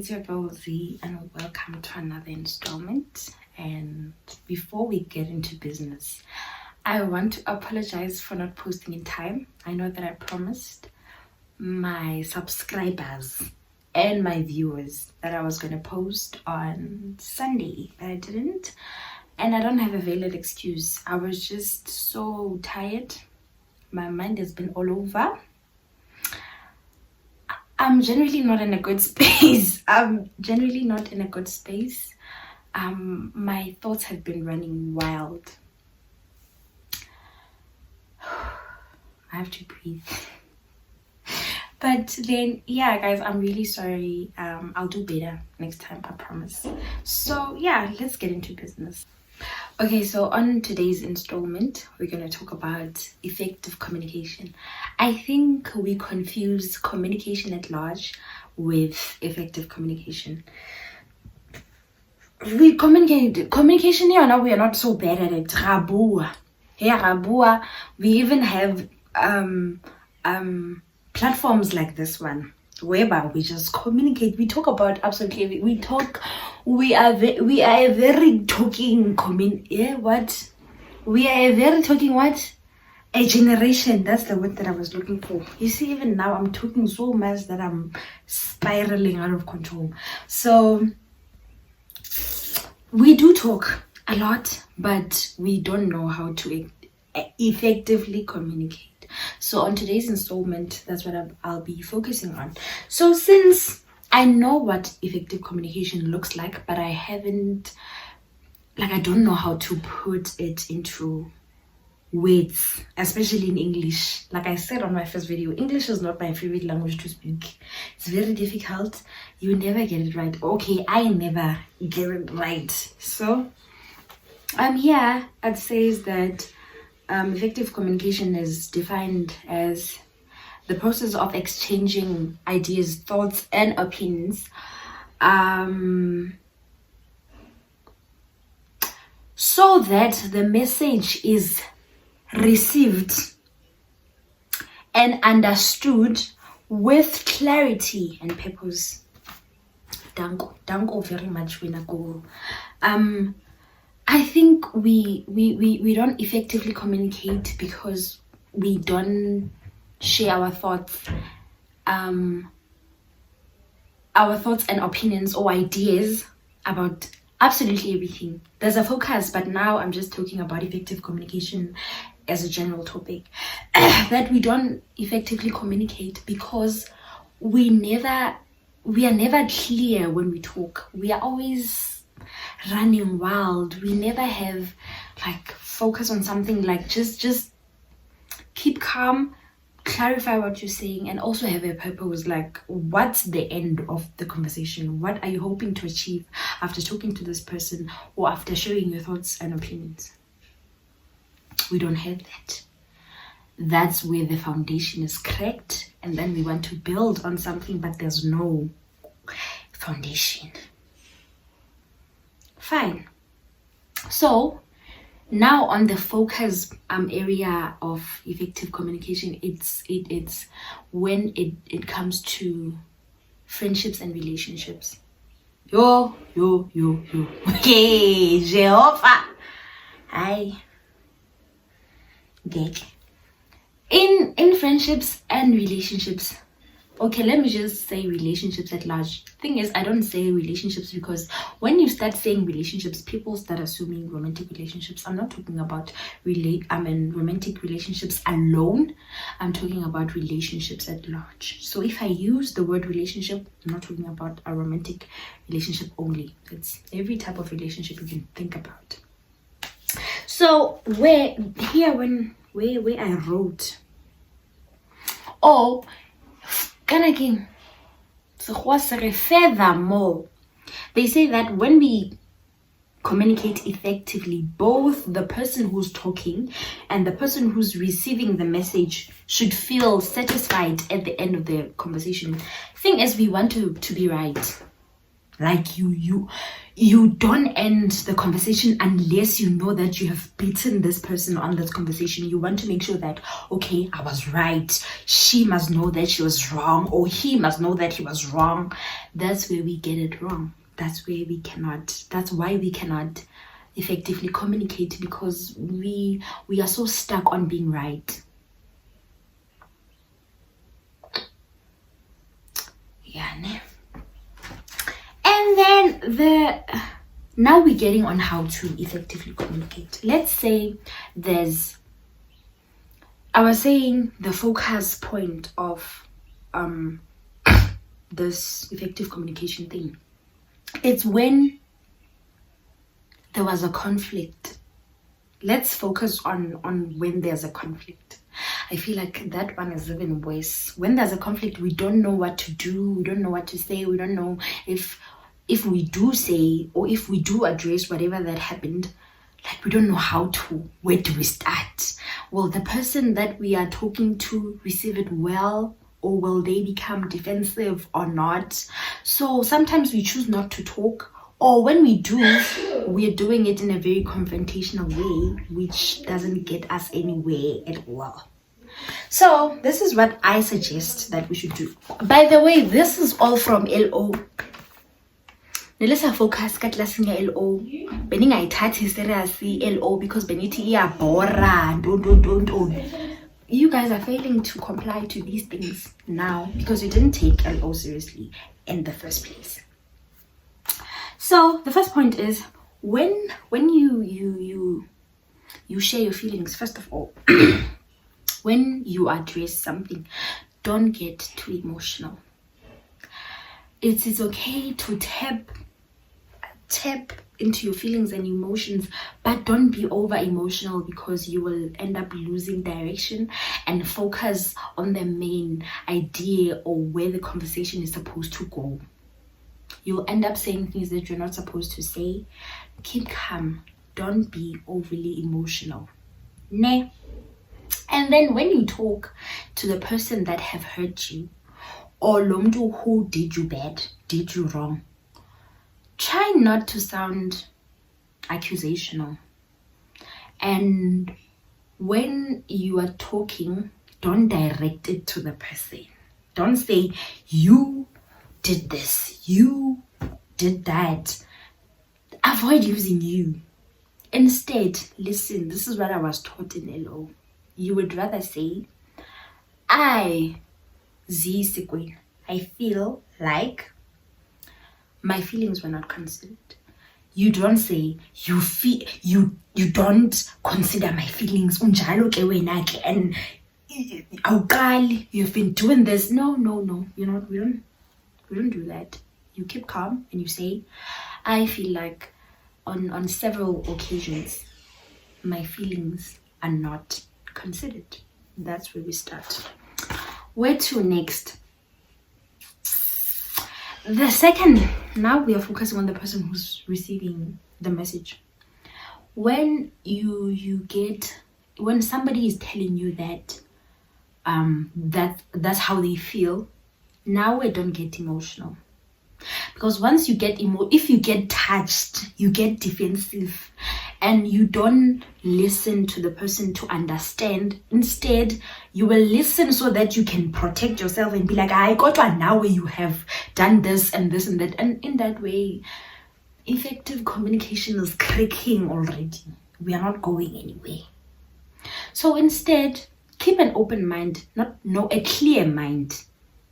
it's your girl Z, and welcome to another installment. And before we get into business, I want to apologize for not posting in time. I know that I promised my subscribers and my viewers that I was going to post on Sunday, but I didn't. And I don't have a valid excuse. I was just so tired. My mind has been all over. I'm generally not in a good space. My thoughts have been running wild. I have to breathe. But then, yeah, guys, I'm really sorry. I'll do better next time, I promise. So, yeah, let's get into business. Okay, so on today's installment, we're going to talk about effective communication. I think we confuse communication at large with effective communication. Communication here now, we are not so bad at it. Rabua. We even have platforms like this one, whereby we just communicate. We talk about absolutely. We are a very talking a generation. That's the word that I was looking for. You see, even now I'm talking so much that I'm spiraling out of control. So we do talk a lot, but we don't know how to effectively communicate. So on today's installment, that's what I'll be focusing on. So since I know what effective communication looks like, but I don't know how to put it into words, especially in English. Like I said on my first video, English is not my favorite language to speak. It's very difficult. You never get it right. Okay, I never get it right. So here it says that effective communication is defined as the process of exchanging ideas, thoughts, and opinions so that the message is received and understood with clarity and purpose. Danko very much, Winako. I think we don't effectively communicate because we don't share our thoughts and opinions or ideas about absolutely everything. There's a focus, but now I'm just talking about effective communication as a general topic. That we don't effectively communicate because we are never clear when we talk. We are always running wild. We never have focus on something, just keep calm, clarify what you're saying, and also have a purpose. What's the end of the conversation? What are you hoping to achieve after talking to this person or after sharing your thoughts and opinions? We don't have that. That's where the foundation is cracked, and then we want to build on something, but there's no foundation. Fine. So now on the focus area of effective communication, it's when it comes to friendships and relationships. Yo. Okay, Jehovah. Hi. Gag. In friendships and relationships. Okay, let me just say relationships at large. Thing is, I don't say relationships because when you start saying relationships, people start assuming romantic relationships. I'm not talking about romantic relationships alone. I'm talking about relationships at large. So if I use the word relationship, I'm not talking about a romantic relationship only. It's every type of relationship you can think about. So where I wrote, furthermore, they say that when we communicate effectively, both the person who's talking and the person who's receiving the message should feel satisfied at the end of the conversation. Thing is, we want to be right. Like you don't end the conversation unless you know that you have beaten this person on this conversation. You want to make sure that, okay, I was right. She must know that she was wrong, or he must know that he was wrong. That's where we get it wrong. That's why we cannot effectively communicate, because we are so stuck on being right. Yeah, ne? And then now we're getting on how to effectively communicate. Let's say I was saying the focus point of this effective communication thing. It's when there was a conflict. Let's focus on when there's a conflict. I feel like that one is even worse. When there's a conflict, we don't know what to do. We don't know what to say. We don't know if we do say, or if we do address whatever that happened. Like, we don't know where do we start? Will the person that we are talking to receive it well, or will they become defensive or not? So sometimes we choose not to talk, or when we do, we're doing it in a very confrontational way, which doesn't get us anywhere at all. So this is what I suggest that we should do. By the way, this is all from LO. Nelesa focus ka class ya LO. Bening ayithathi seriously LO because benithi iyabhora. Don't. You guys are failing to comply to these things now because you didn't take LO seriously in the first place. So the first point is when you share your feelings, first of all, when you address something, don't get too emotional. It is okay to tap into your feelings and emotions, but don't be over emotional, because you will end up losing direction and focus on the main idea or where the conversation is supposed to go. You'll end up saying things that you're not supposed to say. Keep calm. Don't be overly emotional. Ne? And then when you talk to the person that have hurt you, or lomdu who did you bad, did you wrong, try not to sound accusational. And when you are talking, don't direct it to the person. Don't say, you did this, you did that. Avoid using you. Instead, listen, this is what I was taught in LO. You would rather say, I feel like my feelings were not considered. You don't say you don't consider my feelings. And you've been doing this. No. You know, we don't do that. You keep calm and you say, I feel like on several occasions my feelings are not considered. That's where we start. Where to next? The second, now we are focusing on the person who's receiving the message. When when somebody is telling you that that's how they feel, now we don't get emotional. Because once you get if you get touched, you get defensive and you don't listen to the person to understand. Instead, you will listen so that you can protect yourself and be like, I got one now where you have done this and this and that. And in that way, effective communication is cracking already. We are not going anywhere. So instead, keep an open mind, a clear mind.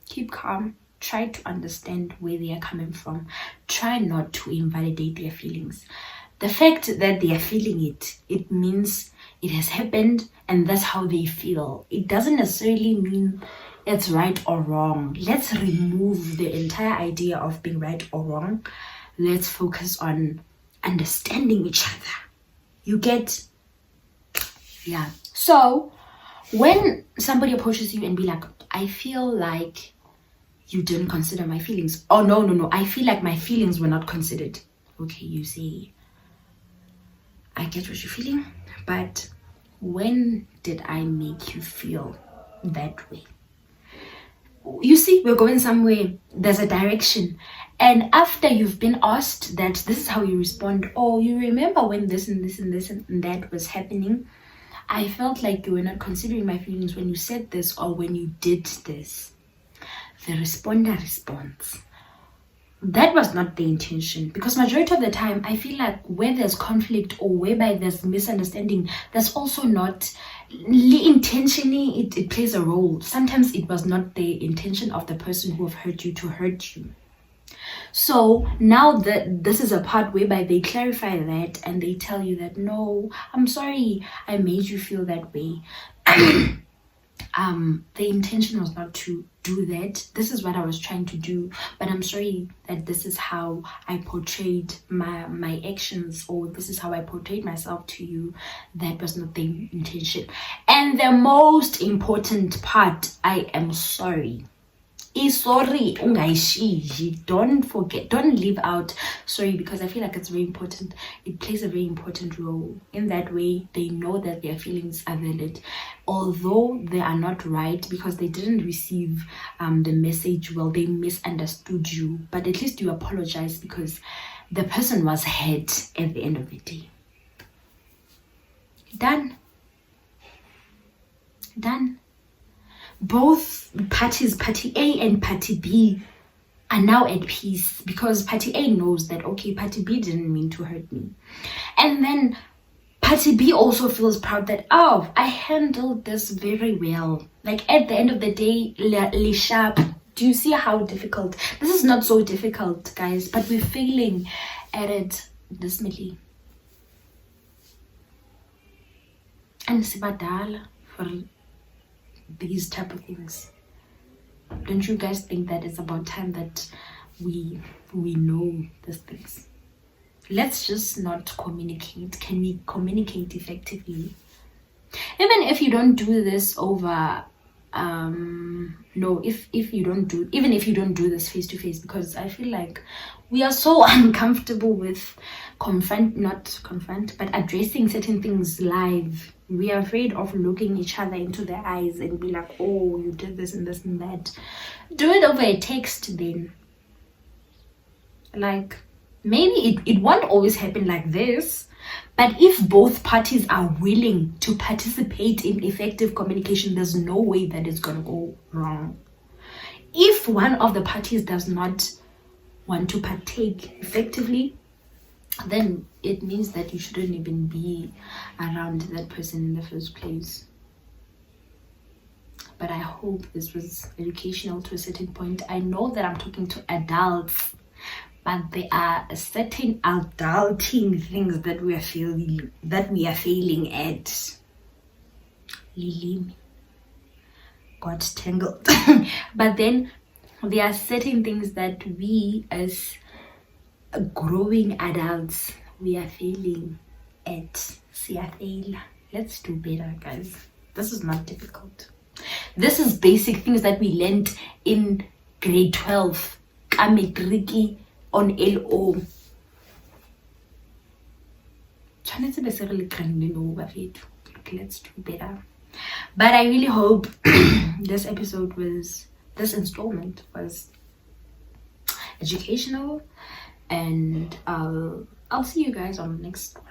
Keep calm. Try to understand where they are coming from. Try not to invalidate their feelings. The fact that they are feeling it means it has happened and that's how they feel. It doesn't necessarily mean it's right or wrong. Let's remove the entire idea of being right or wrong. Let's focus on understanding each other. You get? Yeah. So when somebody approaches you and be like, I feel like you didn't consider my feelings. Oh, no. I feel like my feelings were not considered. Okay, you say, I get what you're feeling, but when did I make you feel that way? You see, we're going somewhere. There's a direction. And after you've been asked that this is how you respond, oh, you remember when this and this and this and that was happening, I felt like you were not considering my feelings when you said this or when you did this. The responder responds. That was not the intention, because majority of the time I feel like where there's conflict or whereby there's misunderstanding, that's also not intentionally it plays a role. Sometimes it was not the intention of the person who have hurt you to hurt you. So now that this is a part whereby they clarify that and they tell you that, no, I'm sorry I made you feel that way. The intention was not to do that. This is what I was trying to do, but I'm sorry that this is how I portrayed my actions, or this is how I portrayed myself to you. That was not the intention. And the most important part, I am sorry. Is sorry, don't forget, don't leave out sorry, because I feel like it's very important. It plays a very important role. In that way, they know that their feelings are valid, although they are not right because they didn't receive the message well. They misunderstood you, but at least you apologize because the person was hurt at the end of the day. Done. Both parties, party A and party B, are now at peace because party A knows that, okay, party B didn't mean to hurt me. And then party B also feels proud that, oh, I handled this very well. Like at the end of the day, le sharp. Do you see how difficult? This is not so difficult, guys, but we're failing at it dismally. And sibadala for these type of things. Don't you guys think that it's about time that we know these things? Let's just not communicate. Can we communicate effectively? Even if you don't do this over if you don't do this face to face, because I feel like we are so uncomfortable with addressing certain things live. We are afraid of looking each other into the eyes and be like, oh, you did this and this and that. Do it over a text then. Like, maybe it won't always happen like this, but if both parties are willing to participate in effective communication, there's no way that it's going to go wrong. If one of the parties does not want to partake effectively, then it means that you shouldn't even be around that person in the first place. But I hope this was educational to a certain point. I know that I'm talking to adults, but there are certain adulting things that we are failing at. Lily got tangled. But then there are certain things that we as growing adults, we are failing at. Let's do better, guys. This is not difficult. This is basic things that we learned in grade 12 kametriki on LO. Let's do better. But I really hope this installment was educational, and I'll see you guys on the next one.